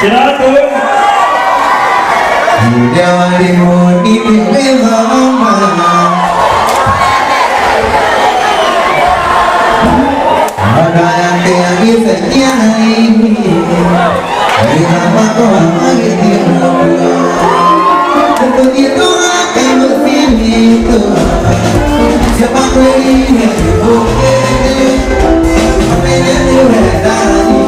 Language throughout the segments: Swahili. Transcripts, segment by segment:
Silakan. Jawari mudi bebama. Ada yang tiada sekian ini. Dari nama Tuhan lagi tiada. Tentu itu akan bersini itu. Siapa berinya bukti. Apa yang diredani.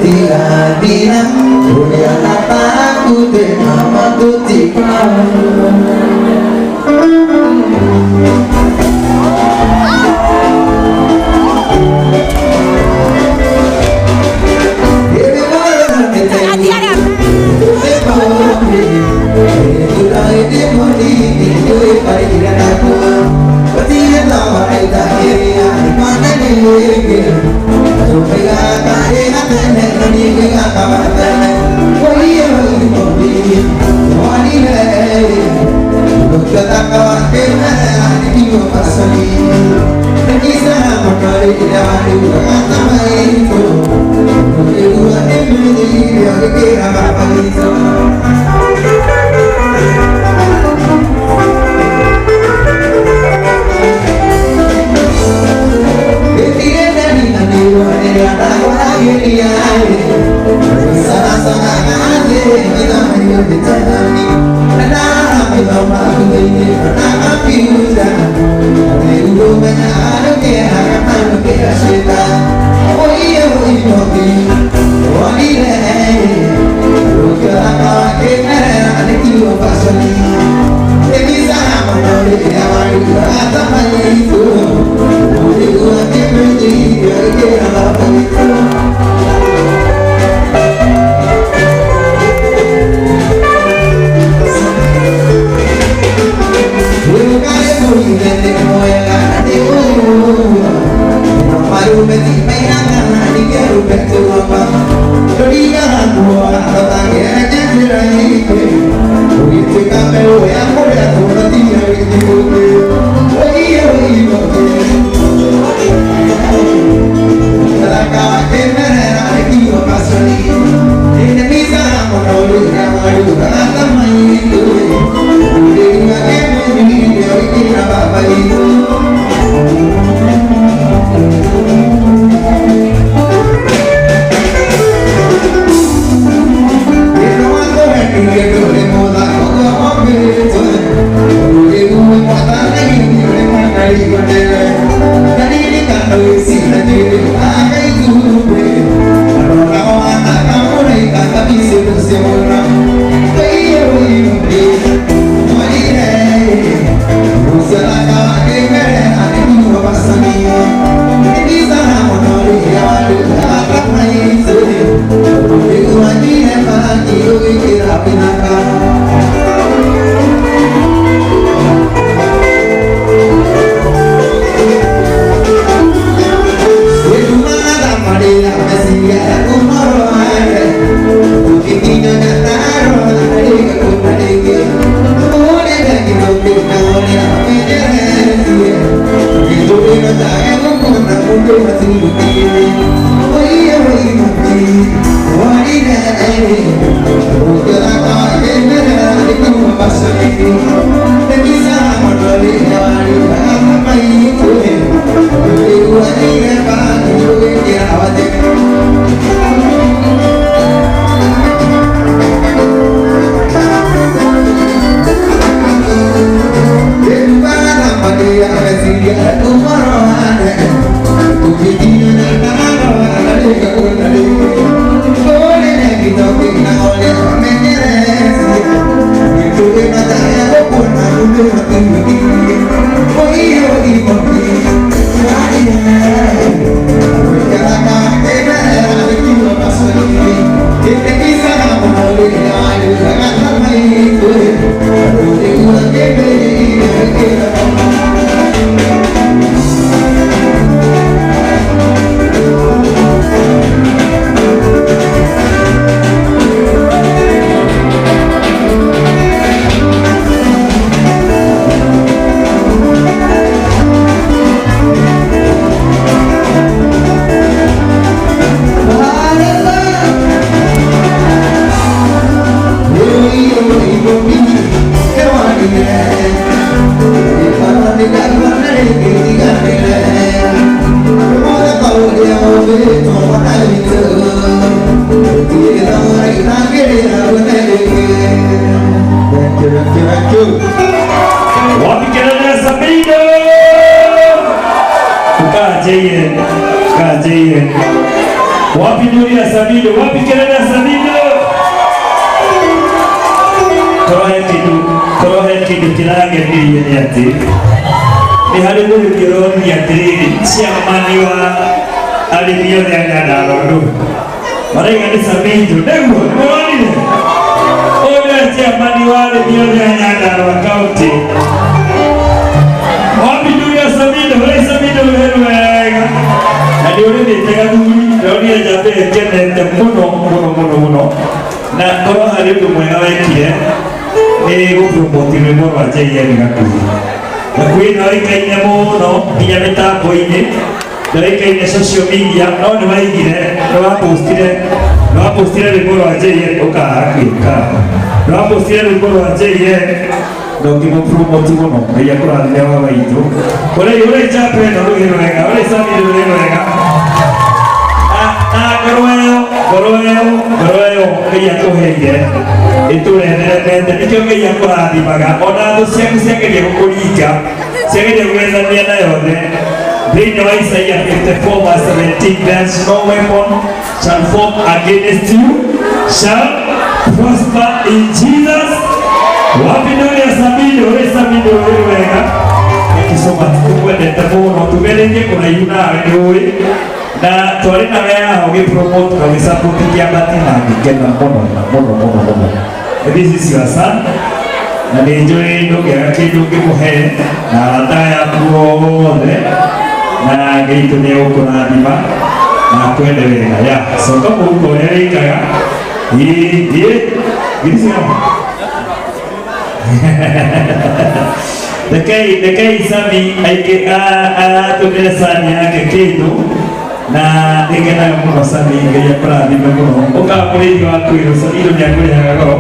Tira-tira Udah apa aku dengan tutika Sabido. Wapi kelele ya Sabido? Korohe kidu kilage ni ati. Ni hali mulu kironi ya tiriri. Siamani wa alimio ya ngadarodu. Marega ni Sabido. Nemo, mwani ne. Oya siamani wa alimio ya ngadarodu kaunti. Wapi dunia Sabido? Wale Sabido wega. Nadi ule ni tega duri. Nadi ya jabe kene muno. Na koro haribu mwenga wekile. Ni gupromote rwimbo rwa JN Gakui. Gakui na waikaine muno nginya mitambo-ini ndaikaine social media no ni waigire no wapostire rwimbo rwa JN ukahakwika no wapostire rwimbo rwa JN no ngimopromote muno ngai akurathime wa waitu ure jape no rugiro wega ure Sami rugiro wega Goroyo ngai akuheire ituretherete nikio ngai akurathimaga ona thu ciaku ciageria gukuringa ciageria gwethania na yothe thĩinĩ wa Isaia 54:17 there's no weapon shall form against you shall prosper in Jesus. Wapi ndio ya Sabido? Ule Sabido wega kisoma tukwendete muno tugererie kuna yuna wewe na twari na wea ogi promote kwa support ya batina ngikena muno. This is your son na enjoy ndo ya kindu ngimuhe na taya kuothe na gitu ne ukuna dima na kwende wega ya so kama uko ikaga gisi Dekai Sami aike tumeresani yake kindu na ngena muno Sami ngai akurathime muno ukamurithi waku indo ni akurihaga goro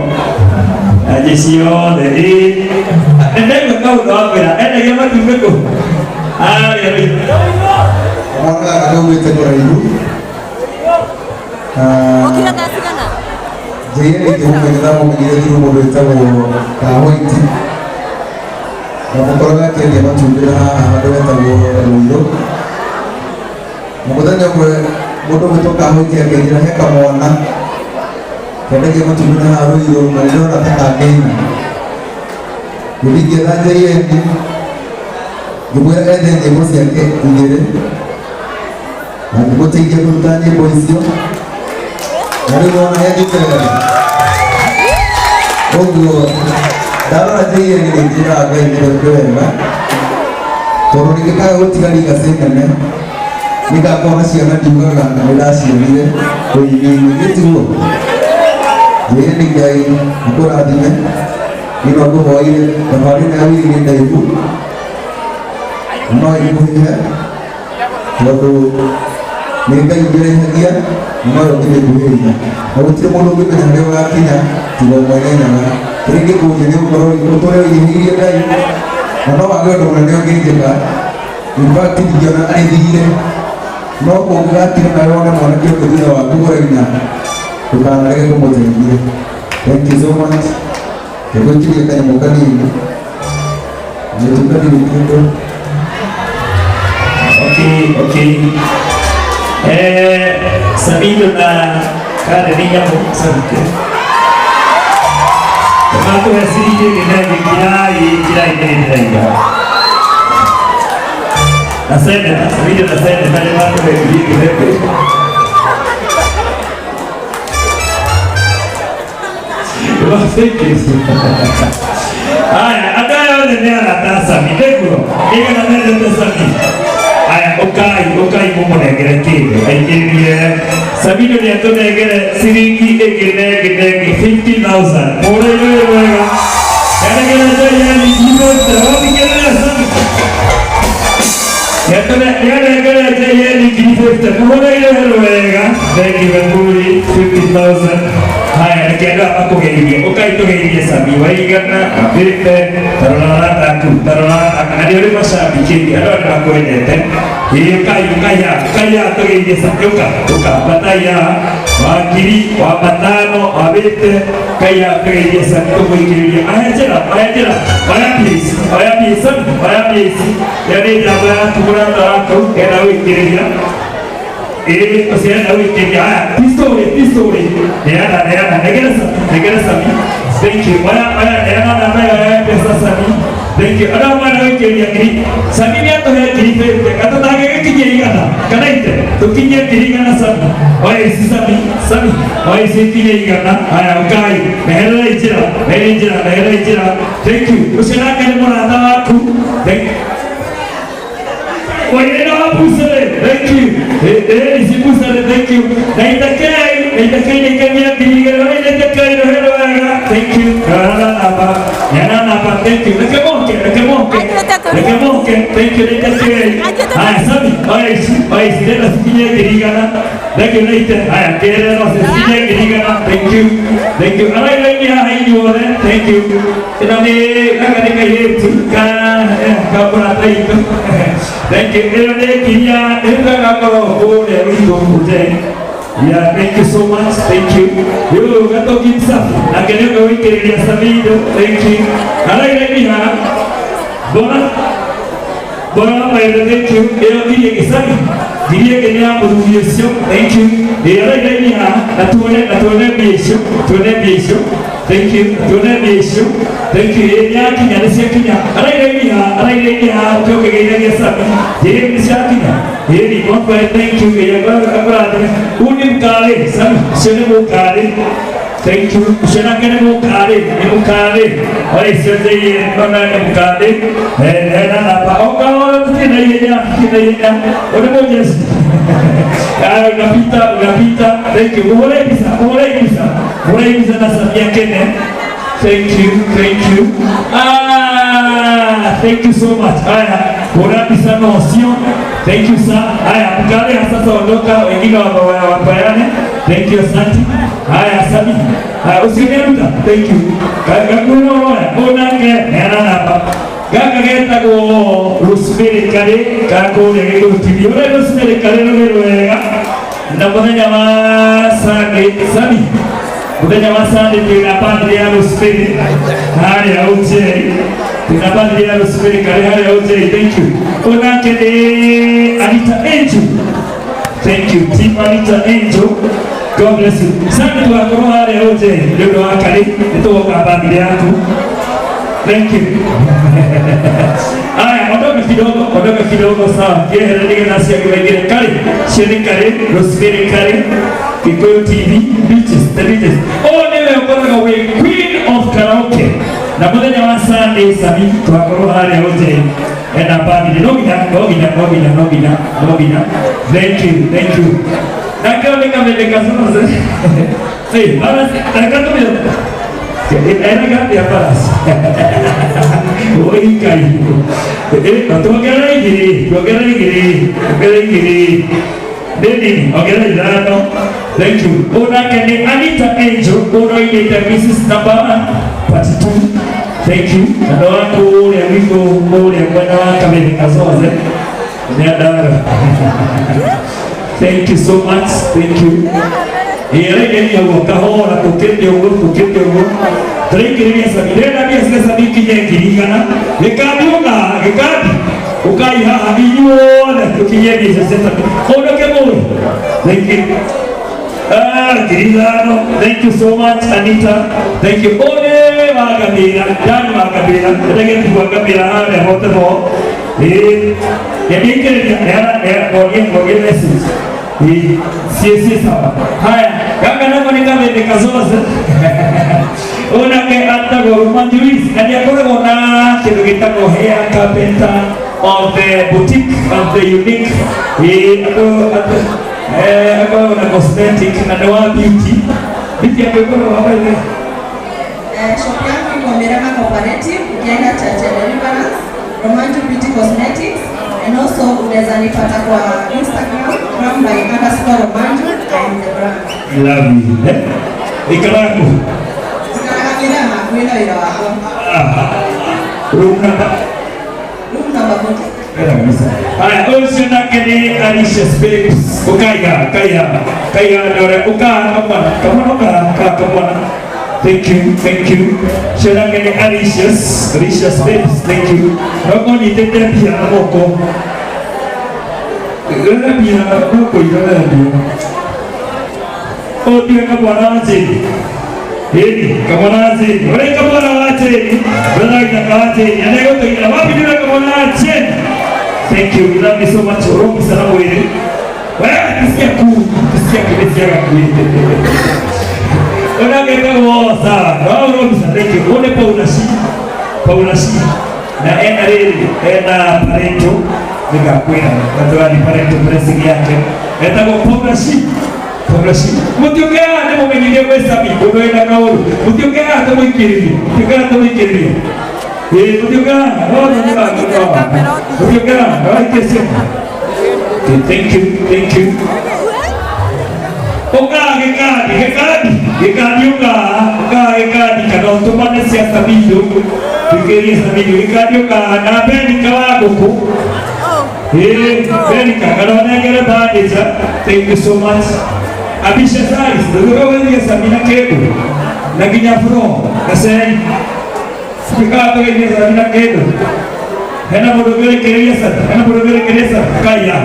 ajecio the ndego kautho wakwira endagia matumbĩ kũ mwana akaumĩte kũraihu JN ikĩmũmenyera mũmenyire through mũndũ wĩtagwo Kahoiti na mũkoraga akĩendia matumbĩ haha handũ hetagwo Rũirũ na mũthenya ũmwe mũndũ wĩtwo Kahoiti akĩnjĩra he kamwana kendagia matumbĩ haha Rũirũ na nĩndĩrona ta kanini gũthiĩ ngĩetha JN ngĩmwĩra ethe nyĩmbo ciake igĩrĩ na ngĩmũteithia kũruta nyĩmbo icio na rĩu ona nĩanjĩte wega ũguo ndarora JN nĩnjĩraga Ngai nĩreke wega tondũ nĩngĩkaga gũtigaria gacĩ nene nĩngakona ciana ndiugaga na nĩndaciarire ũini gĩtiguo JN Ngai akũrathime nĩno ngũhoire thabarĩ ĩno ya wĩri nĩ ndaihu no ĩmũhihe tondũ nĩ Ngai ũngĩrehagia no ũngĩmĩkuhĩrĩria na gũtirĩ mũndũ ũngĩmenya harĩa ũgakinya tiga ũmwenenyaga rĩngĩ kũnjĩ nĩ gũkorwo ũtũre ũnyihĩirie Ngai na no wage ũndũ mũnene ũngĩnjĩka in fact ndingĩona arĩthire no kũngĩgakinya nawe wone mwanake ũngĩ thutha waku ũraina ndũkanarege kũmũteithia. Thank you so much. Tegũkirie kanyamũ kanini nĩtũkanini kĩndũ. Okay. Sabido na kada niya mo sabike. Kamato ya sirije kinagi kirai. Nasema Sabido nasema pale watu wa kirai. Aya, adayo ni anatasa midego. Ega na nenda tasami. Aya, ukai mumunegere kile. Aikirie Sabido ni atonegere siringi egene 50,000. Mure wewe. Yanegere tayari jibote. Wapi kelele sana. Yanegere tayari jibote. Mure wewe. Thank you very much. 50,000. Haya, nikienda akugeithie ukaitugeithie Sami waigana abite tarora ndio ule mashabiki ndio anakwendete hiyo kaya tugeithie Sami ukapataya wakiri wa matano wabite kaya tugeithie Sami tugeithie ayajira waya please yani jamaa tukura wako era wikiria usienda weekend. Haya, pistoli. Negera Sami. Thank you. Wala na pesa Sami. Thank you. Ada mana weekend yang ini? Sami ni atau yang ini tu? Kata tak ada kerja igana. Karena itu, tu kerja igana Sami. Oi si Sami. Oi si kerja igana. Haya, ukai. Mehera ijira. Thank you. Usiana kan mula tahu aku. Thank you. Wayena pusare, thank you. Si pusare, thank you. Naitakai nikamia kiriga, naitakai rohero aga, thank you. Yana napa, thank you. Lekemoke, thank you. Naitakai. Haya, Sami, oisi, dena sikinya kiriga na, thank you naita. Haya, kera no sikinya kiriga na, thank you. Alai lagi hai juara, thank you. Kenapa agak dekai kapura itu. Thank you. Yeah, thank you so much. Thank you. You got to give some. I can go in here. Thank you. I like it. Bona, thank you. Dia kena production. Thank you. Dia lagi aturan biasa. Thank you. Thank you. Dia kinya nasihatnya. Alai jauh kegaya dia sahaja. Dia nasihatnya. Dia ni kompet. Thank you. Dia apa? Unim kali. Seni kali. Thank you. Sena kena kali. Oleh sedih mana kali. Apa? Kalau tidak. Orang boleh. Unapita. Thank you. Boleh bisa nasabia kene. Thank you. Thank you so much. Haya, bora bisa notion. Thank you sana. Haya, mkale sasa ondoka, wengine wapayane. Thank you asante. Haya, Sami. Haya, usineruka. Thank you. Ona nena hapa. Gaga geta go Rosemary kare kako lege go TV. Ora Rosemary kare no wega. Na bona nyama Sami. Bona nyama Sami tena padre ya Rosemary. Haya, Tinapa dia Rosemary kare haya oje. Thank you. Ona kede Anita Angel. Thank you. Team Anita Angel. God bless you. Sana tu ako haya oje. Leo akali itu kapati yako. Thank you. Aya, ondoka kidogo sawa. Kile hadithi nasi ya kibengele kali. Shirika kale, Rosemary kale. Kikuyu TV, Beaches. Oh, niwe ukona we Queen of Karaoke. Na muda wa Sunday Sami twakoro hali hote. Ena pamili nogina. Thank you. Nakao nikamele kasoma. Si, bana nakato mimi. Era gati apalas. Oi kai. Tuogera igiri. Deni, ogera idano. Thank you. Ona kene Anita Angel, ona ile Mrs. Namba 42. Thank you. Ndo wako ya wiko mbole bwana kamili kazoze. Niadara. Thank you so much. Thank you. Yeye ya wakahora kukete ugo. Thank you Yesu sabiki nyingine. Gekadi. Ukai habiyo na tukiyegi sasa. Ondoke mbele. Thank you. Kirizano, thank you so much Anita. Thank you. Ole Magabira. Tege tuwagabira hale hote mo. Ya mikere ya ngoge message. Si sawa. Haya, kaka nako nikambe kazoza. Una ke ata go manjuis. Kaya kuna kitu ko hair carpenter of the boutique of the unique. Ako na cosmetic na dawa beauty. Beauty ya kwa hapa ile. Shop yangu iko Mirama Cooperative, ukienda Chache Deliverance, Romantic Beauty Cosmetics, and also unaweza nipata kwa Instagram by _Romantic and the brand. Love you. Ikaraku. Mirama, kuenda ila wako. Room number 40. Haya, usina kene Alicia Babes. Kaya dore kamana. Thank you. Shana kene Alicia Babes. Thank you. Roko ni tete pia moko. Gana biya ko ira biya. Oh dia kabwana aje. Hili kabwana aje. Ore kabwana aje. Brother kabwana aje. Yana ko ira wapi dia kabwana aje. Thank you. We love you so much. Oro kisana wewe. Wewe kisikia ku. Ona ngeka wosa. Oro kisana thank you. One Paula shi. Na ena Pareto. Nikakwenda katoa ni pale pressing yake etako Paula shi mutiokea ndio mwenyewe wesa mi kuenda kaulu mutiokea hata mwikiriri mutiokea mutiokea kesi thank you Gekadi kana utumane siasa bido fikiria sabido gekadi kana bendi kawako ku bendi kana negere badisa thank you so much abisha size ndio wewe sabina kedo na kinyafro kasai fikato ile sabina kedo hena bodogere keresa kaya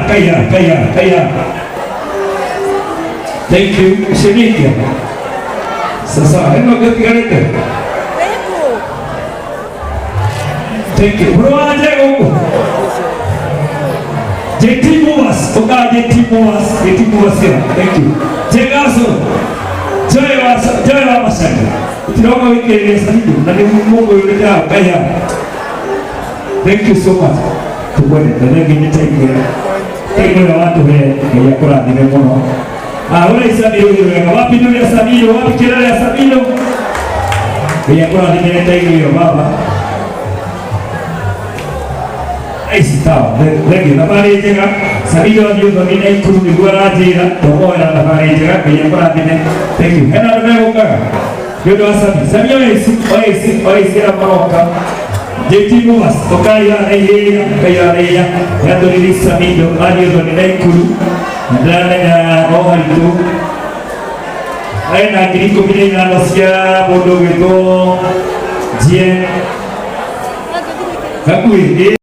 thank you shenikia sasa heno ketika thank you bro aje huko JT Moas thank you Jegaso joy wa masaka tunaomba wiki ile sasa na ni Mungu yule kaya thank you so much kubone ndio ni take ya watu ya kula nimeona ule Sabilo yule wapi ndio ya Sabilo wapi kelele ya Sabilo ya kula nimeleta hiyo baba sawa lagi na pale jega Sabilo ndio mimi naikuru ni bora jira tomo na pale jega ya kula nime thank you hena ndio uka ndio Sabilo oisi ya maroka JT Moas tokaya kaya ya dori Sabilo ndio ni naikuru ndana ya roho itu aina kiriko bila nalasia bodoh itu jien kakui